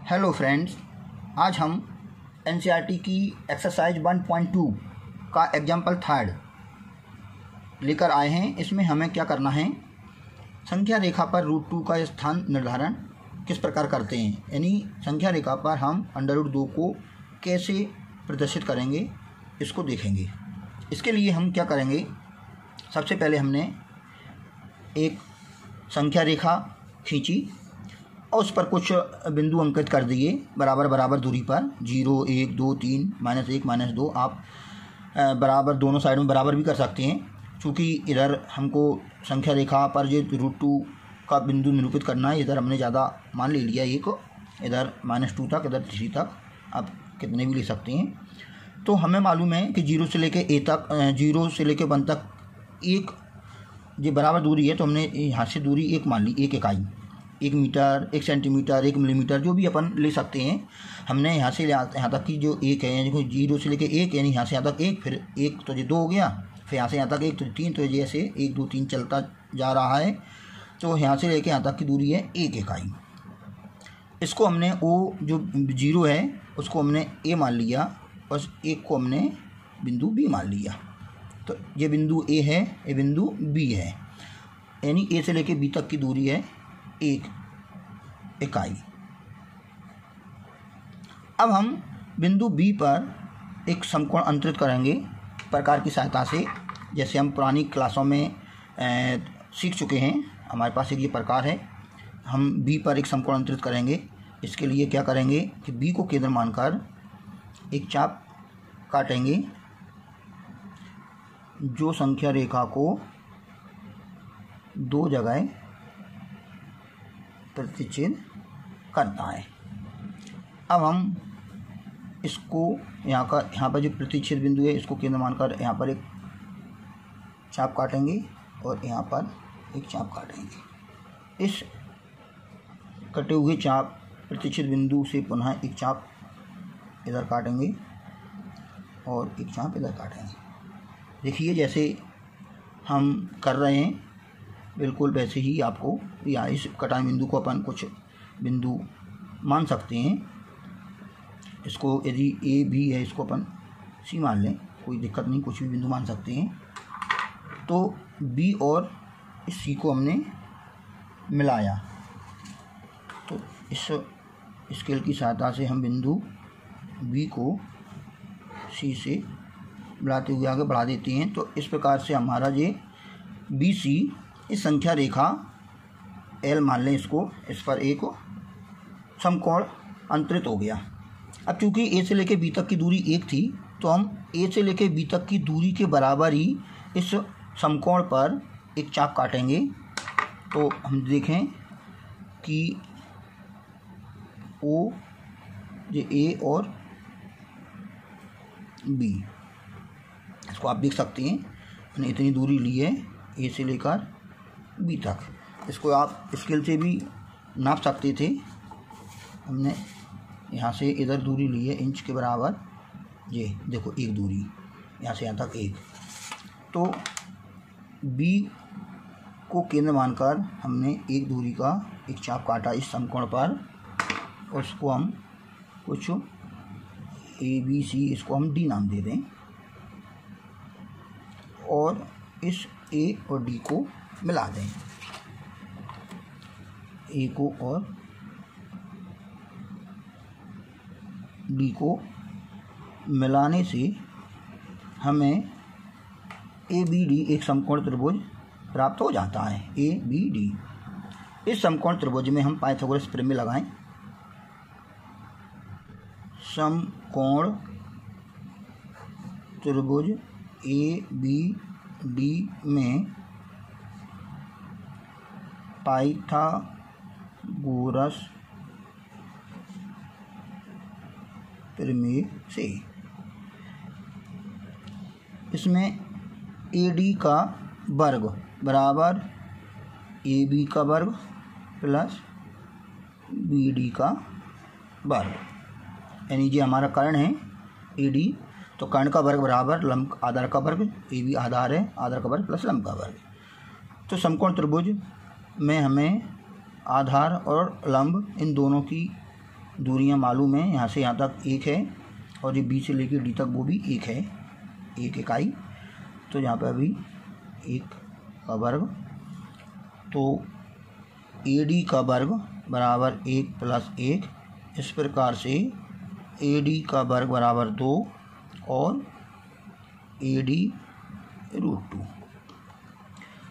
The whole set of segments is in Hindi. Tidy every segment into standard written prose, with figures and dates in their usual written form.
हेलो फ्रेंड्स, आज हम एनसीईआरटी की एक्सरसाइज 1.2 का एग्जाम्पल थर्ड लेकर आए हैं। इसमें हमें क्या करना है, संख्या रेखा पर √2 का स्थान निर्धारण किस प्रकार करते हैं, यानी संख्या रेखा पर हम √2 को कैसे प्रदर्शित करेंगे इसको देखेंगे। इसके लिए हम क्या करेंगे, सबसे पहले हमने एक संख्या रेखा खींची और उस पर कुछ बिंदु अंकित कर दिए बराबर बराबर दूरी पर, 0, 1, 2, 3, -1, -2। आप बराबर दोनों साइड में बराबर भी कर सकते हैं, क्योंकि इधर हमको संख्या रेखा पर जो √2 का बिंदु निरूपित करना है, इधर हमने ज़्यादा मान ले लिया, एक इधर -2 तक, इधर 3 तक, आप कितने भी ले सकते हैं। तो हमें मालूम है कि 0 से लेके 1 तक एक जो बराबर दूरी है, तो हमने यहाँ से दूरी 1 मान ली, 1 इकाई, 1 मीटर, 1 सेंटीमीटर, 1 मिलीमीटर, जो भी अपन ले सकते हैं। हमने यहाँ से यहाँ तक की जो 1 है, देखो 0 से लेके 1, यानी यहाँ से यहाँ तक 1, फिर 1 तो ये 2 हो गया, फिर यहाँ से यहाँ तक 1 तो 3, तो जैसे 1, 2, 3 चलता जा रहा है। तो यहाँ से लेके यहाँ तक की दूरी है 1 इकाई। इसको हमने ओ जो 0 है उसको हमने ए मान लिया और 1 को हमने बिंदु बी मान लिया। तो ये बिंदु ए है, ये बिंदु बी है, यानी ए से लेके बी तक की दूरी है 1 इकाई। अब हम बिंदु बी पर एक समकोण अंतरित करेंगे प्रकार की सहायता से, जैसे हम पुरानी क्लासों में सीख चुके हैं। हमारे पास एक ये प्रकार है, हम बी पर एक समकोण अंतरित करेंगे। इसके लिए क्या करेंगे कि बी को केंद्र मानकर एक चाप काटेंगे जो संख्या रेखा को 2 जगह प्रतिच्छेद करता है। अब हम इसको यहाँ पर जो प्रतिच्छेद बिंदु है इसको केंद्र मानकर यहाँ पर एक चाप काटेंगे और यहाँ पर एक चाप काटेंगे। इस कटे हुए चाप प्रतिच्छेद बिंदु से पुनः एक चाप इधर काटेंगे और एक चाप इधर काटेंगे। देखिए जैसे हम कर रहे हैं बिल्कुल वैसे ही आपको या इस कटाई बिंदु को अपन कुछ बिंदु मान सकते हैं। इसको यदि ए भी है, इसको अपन सी मान लें, कोई दिक्कत नहीं, कुछ भी बिंदु मान सकते हैं। तो बी और इस सी को हमने मिलाया, तो इस स्केल की सहायता से हम बिंदु बी को सी से मिलाते हुए आगे बढ़ा देते हैं। तो इस प्रकार से हमारा ये बी सी इस संख्या रेखा एल मान लें इसको, इस पर एक समकोण अंतरित हो गया। अब चूंकि ए से लेके बी तक की दूरी 1 थी, तो हम ए से लेके बी तक की दूरी के बराबर ही इस समकोण पर एक चाप काटेंगे। तो हम देखें कि ओ ये ए और बी, इसको आप देख सकते हैं, मैंने इतनी दूरी ली है ए से लेकर बी तक। इसको आप स्केल से भी नाप सकते थे। हमने यहाँ से इधर दूरी ली है इंच के बराबर, ये देखो एक दूरी यहाँ से यहाँ तक 1। तो बी को केंद्र मानकर हमने एक दूरी का एक चाप काटा इस समकोण पर, और उसको हम कुछ ए बी सी, इसको हम डी नाम दे दें, और इस ए और डी को मिला दें। ए को और डी को मिलाने से हमें ए बी डी एक समकोण त्रिभुज प्राप्त हो जाता है। ए बी डी इस समकोण त्रिभुज में हम पाइथागोरस प्रमेय लगाएं। समकोण त्रिभुज ए बी डी में पाइथागोरस प्रमेय से इसमें ए डी का वर्ग बराबर ए बी का वर्ग प्लस बी डी का वर्ग, यानी ये हमारा कर्ण है ए डी, तो कर्ण का वर्ग बराबर लंब आधार का वर्ग, ए बी आधार है, आधार का वर्ग प्लस लंब का वर्ग। तो समकोण त्रिभुज में हमें आधार और लंब इन दोनों की दूरियां मालूम है, यहाँ से यहाँ तक 1 है और ये बी से लेकर डी तक वो भी 1 है, 1 इकाई। तो यहाँ पे अभी 1 का वर्ग, तो AD का वर्ग बराबर 1 + 1। इस प्रकार से AD का वर्ग बराबर 2 और AD √2।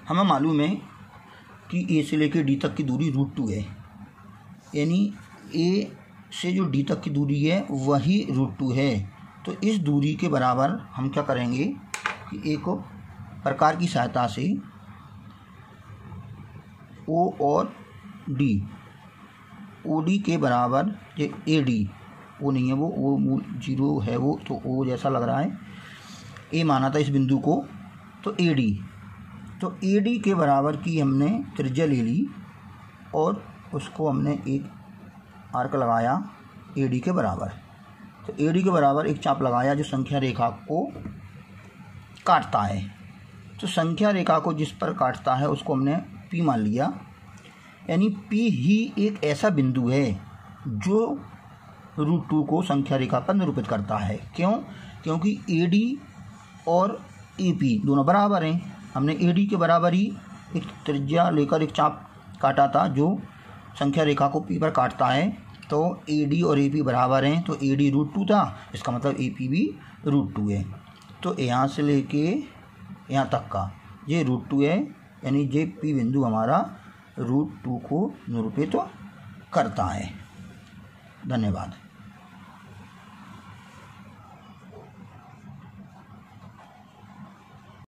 हमें मालूम है कि A से लेकर D तक की दूरी √2 है, यानी A से जो D तक की दूरी है वही √2 है। तो इस दूरी के बराबर हम क्या करेंगे कि एक प्रकार की सहायता से O और D, OD के बराबर ये AD, वो नहीं है, वो मूल 0 है वो, तो O जैसा लग रहा है, A माना था इस बिंदु को, तो AD, तो AD के बराबर की हमने त्रिज्या ले ली और उसको हमने एक आर्क लगाया AD के बराबर। तो AD के बराबर एक चाप लगाया जो संख्या रेखा को काटता है। तो संख्या रेखा को जिस पर काटता है उसको हमने P मान लिया, यानी P ही एक ऐसा बिंदु है जो √2 को संख्या रेखा पर निरूपित करता है। क्यों? क्योंकि AD और AP दोनों बराबर हैं। हमने AD के बराबर ही एक त्रिज्या लेकर एक चाप काटा था जो संख्या रेखा को P पर काटता है। तो AD और AP बराबर हैं, तो AD √2 था, इसका मतलब AP भी √2 है। तो यहाँ से लेके यहाँ तक का ये √2 है, यानी ये P बिंदु हमारा √2 को निरूपित करता है। धन्यवाद।